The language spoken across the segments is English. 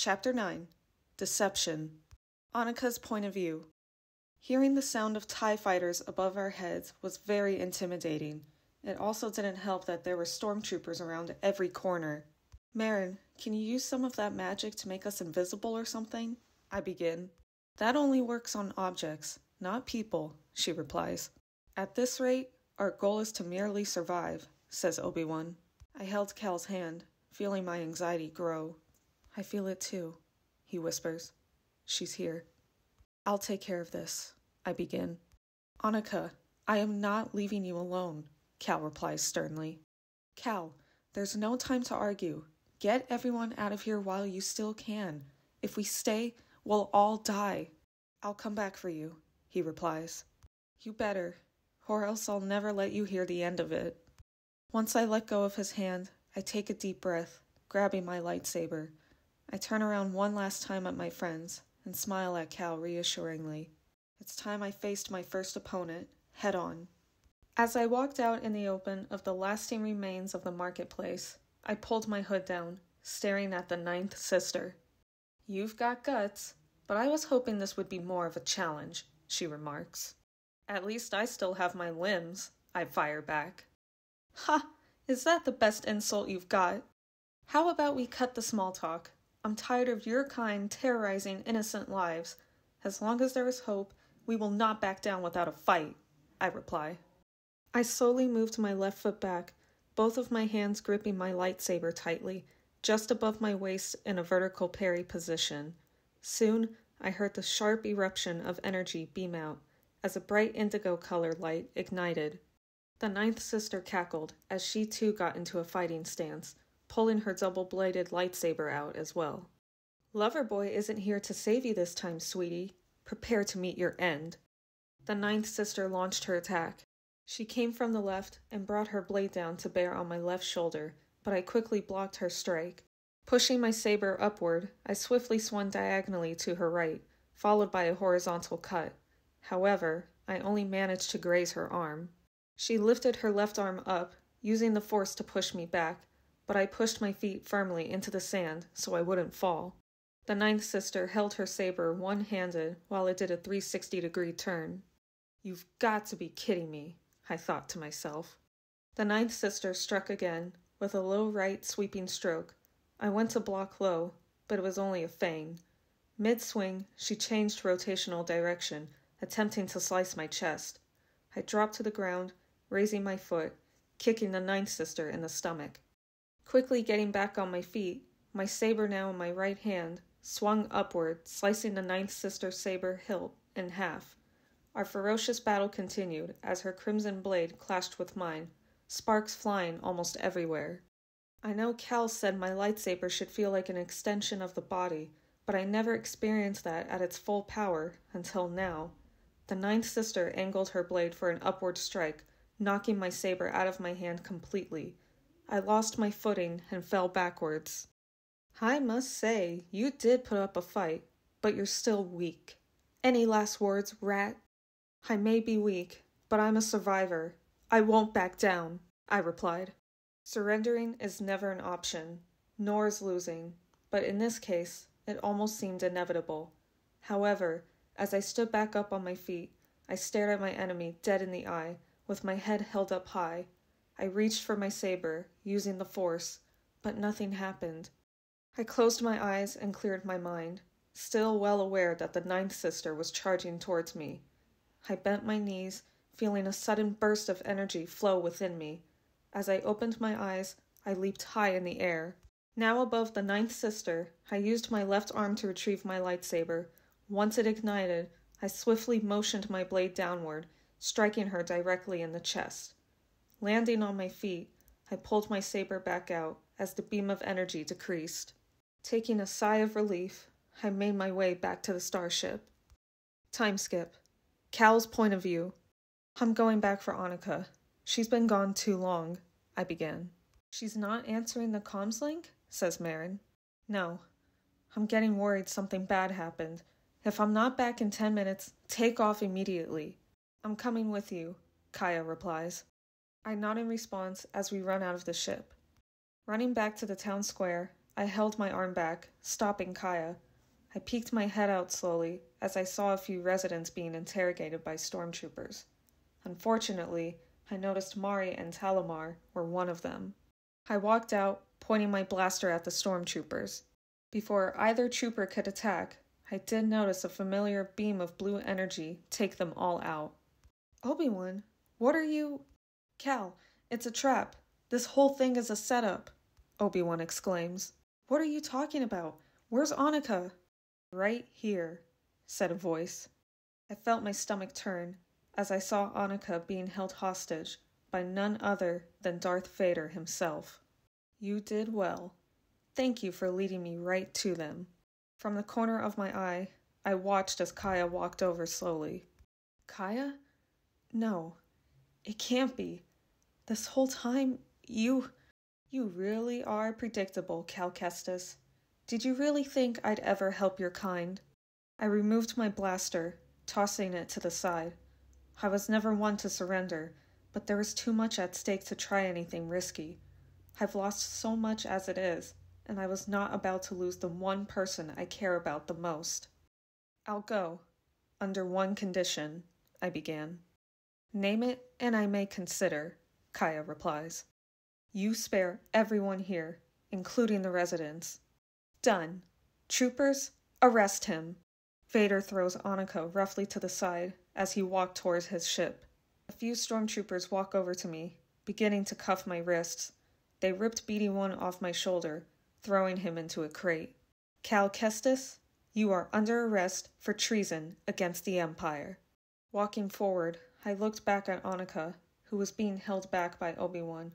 Chapter 9. Deception. Annika's point of view. Hearing the sound of TIE fighters above our heads was very intimidating. It also didn't help that there were stormtroopers around every corner. Marin, can you use some of that magic to make us invisible or something? I begin. That only works on objects, not people, she replies. At this rate, our goal is to merely survive, says Obi-Wan. I held Cal's hand, feeling my anxiety grow. I feel it too, he whispers. She's here. I'll take care of this, I begin. Annika, I am not leaving you alone, Cal replies sternly. Cal, there's no time to argue. Get everyone out of here while you still can. If we stay, we'll all die. I'll come back for you, he replies. You better, or else I'll never let you hear the end of it. Once I let go of his hand, I take a deep breath, grabbing my lightsaber. I turn around one last time at my friends and smile at Cal reassuringly. It's time I faced my first opponent, head on. As I walked out in the open of the lasting remains of the marketplace, I pulled my hood down, staring at the ninth sister. You've got guts, but I was hoping this would be more of a challenge, she remarks. At least I still have my limbs, I fire back. Ha! Is that the best insult you've got? How about we cut the small talk? I'm tired of your kind terrorizing innocent lives. As long as there is hope, we will not back down without a fight, I reply. I slowly moved my left foot back, both of my hands gripping my lightsaber tightly, just above my waist in a vertical parry position. Soon, I heard the sharp eruption of energy beam out, as a bright indigo-colored light ignited. The ninth sister cackled as she too got into a fighting stance, pulling her double-bladed lightsaber out as well. Loverboy isn't here to save you this time, sweetie. Prepare to meet your end. The ninth sister launched her attack. She came from the left and brought her blade down to bear on my left shoulder, but I quickly blocked her strike. Pushing my saber upward, I swiftly swung diagonally to her right, followed by a horizontal cut. However, I only managed to graze her arm. She lifted her left arm up, using the force to push me back, but I pushed my feet firmly into the sand so I wouldn't fall. The ninth sister held her saber one-handed while it did a 360-degree turn. You've got to be kidding me, I thought to myself. The ninth sister struck again, with a low right sweeping stroke. I went to block low, but it was only a feint. Mid-swing, she changed rotational direction, attempting to slice my chest. I dropped to the ground, raising my foot, kicking the ninth sister in the stomach. Quickly getting back on my feet, my saber now in my right hand, swung upward, slicing the ninth sister's saber hilt in half. Our ferocious battle continued as her crimson blade clashed with mine, sparks flying almost everywhere. I know Cal said my lightsaber should feel like an extension of the body, but I never experienced that at its full power until now. The ninth sister angled her blade for an upward strike, knocking my saber out of my hand completely. I lost my footing and fell backwards. I must say, you did put up a fight, but you're still weak. Any last words, rat? I may be weak, but I'm a survivor. I won't back down, I replied. Surrendering is never an option, nor is losing, but in this case, it almost seemed inevitable. However, as I stood back up on my feet, I stared at my enemy dead in the eye, with my head held up high. I reached for my saber, using the force, but nothing happened. I closed my eyes and cleared my mind, still well aware that the ninth sister was charging towards me. I bent my knees, feeling a sudden burst of energy flow within me. As I opened my eyes, I leaped high in the air. Now above the ninth sister, I used my left arm to retrieve my lightsaber. Once it ignited, I swiftly motioned my blade downward, striking her directly in the chest. Landing on my feet, I pulled my saber back out as the beam of energy decreased. Taking a sigh of relief, I made my way back to the starship. Time skip. Cal's point of view. I'm going back for Annika. She's been gone too long, I began. She's not answering the comms link, says Marin. No. I'm getting worried something bad happened. If I'm not back in 10 minutes, take off immediately. I'm coming with you, Kaya replies. I nod in response as we run out of the ship. Running back to the town square, I held my arm back, stopping Kaya. I peeked my head out slowly as I saw a few residents being interrogated by stormtroopers. Unfortunately, I noticed Mari and Talamar were one of them. I walked out, pointing my blaster at the stormtroopers. Before either trooper could attack, I did notice a familiar beam of blue energy take them all out. Obi-Wan, what are you— Cal, it's a trap. This whole thing is a setup, Obi-Wan exclaims. What are you talking about? Where's Annika? Right here, said a voice. I felt my stomach turn as I saw Annika being held hostage by none other than Darth Vader himself. You did well. Thank you for leading me right to them. From the corner of my eye, I watched as Kaya walked over slowly. Kaya? No, it can't be. This whole time, you really are predictable, Cal Kestis. Did you really think I'd ever help your kind? I removed my blaster, tossing it to the side. I was never one to surrender, but there was too much at stake to try anything risky. I've lost so much as it is, and I was not about to lose the one person I care about the most. I'll go, under one condition, I began. Name it, and I may consider, Kaya replies. You spare everyone here, including the residents. Done. Troopers, arrest him. Vader throws Annika roughly to the side as he walked towards his ship. A few stormtroopers walk over to me, beginning to cuff my wrists. They ripped BD-1 off my shoulder, throwing him into a crate. Cal Kestis, you are under arrest for treason against the Empire. Walking forward, I looked back at Annika, who was being held back by Obi-Wan.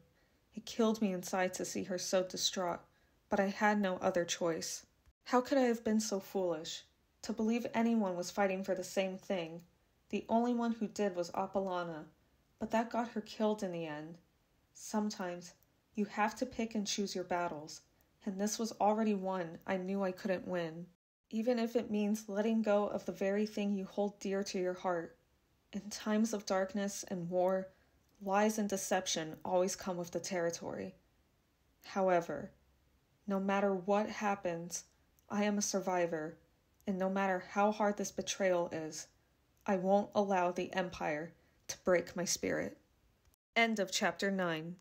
It killed me inside to see her so distraught, but I had no other choice. How could I have been so foolish? To believe anyone was fighting for the same thing. The only one who did was Apolana, but that got her killed in the end. Sometimes, you have to pick and choose your battles, and this was already one I knew I couldn't win. Even if it means letting go of the very thing you hold dear to your heart. In times of darkness and war, lies and deception always come with the territory. However, no matter what happens, I am a survivor, and no matter how hard this betrayal is, I won't allow the Empire to break my spirit. End of Chapter 9.